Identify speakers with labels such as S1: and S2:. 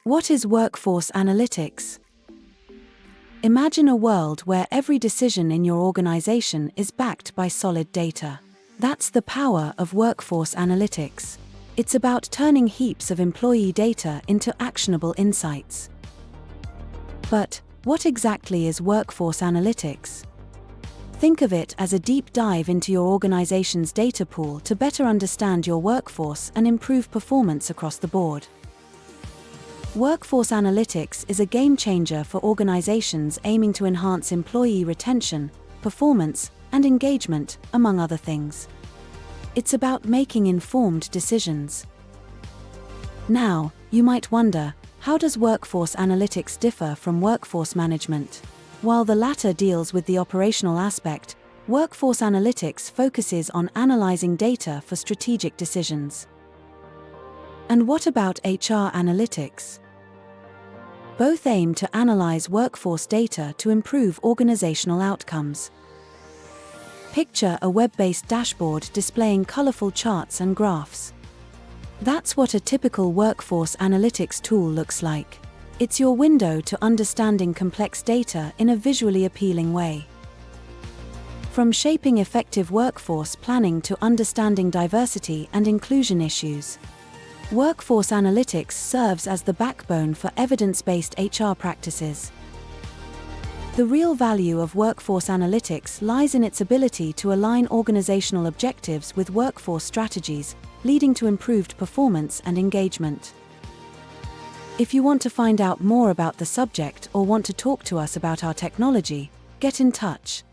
S1: What is workforce analytics? Imagine a world where every decision in your organization is backed by solid data. That's the power of workforce analytics. It's about turning heaps of employee data into actionable insights. But what exactly is workforce analytics? Think of it as a deep dive into your organization's data pool to better understand your workforce and improve performance across the board. Workforce analytics is a game changer for organizations aiming to enhance employee retention, performance, and engagement, among other things. It's about making informed decisions. Now, you might wonder, how does workforce analytics differ from workforce management? While the latter deals with the operational aspect, workforce analytics focuses on analyzing data for strategic decisions. And what about HR analytics? Both aim to analyze workforce data to improve organizational outcomes. Picture a web-based dashboard displaying colorful charts and graphs. That's what a typical workforce analytics tool looks like. It's your window to understanding complex data in a visually appealing way. From shaping effective workforce planning to understanding diversity and inclusion issues, workforce analytics serves as the backbone for evidence-based HR practices. The real value of workforce analytics lies in its ability to align organizational objectives with workforce strategies, leading to improved performance and engagement. If you want to find out more about the subject or want to talk to us about our technology, get in touch.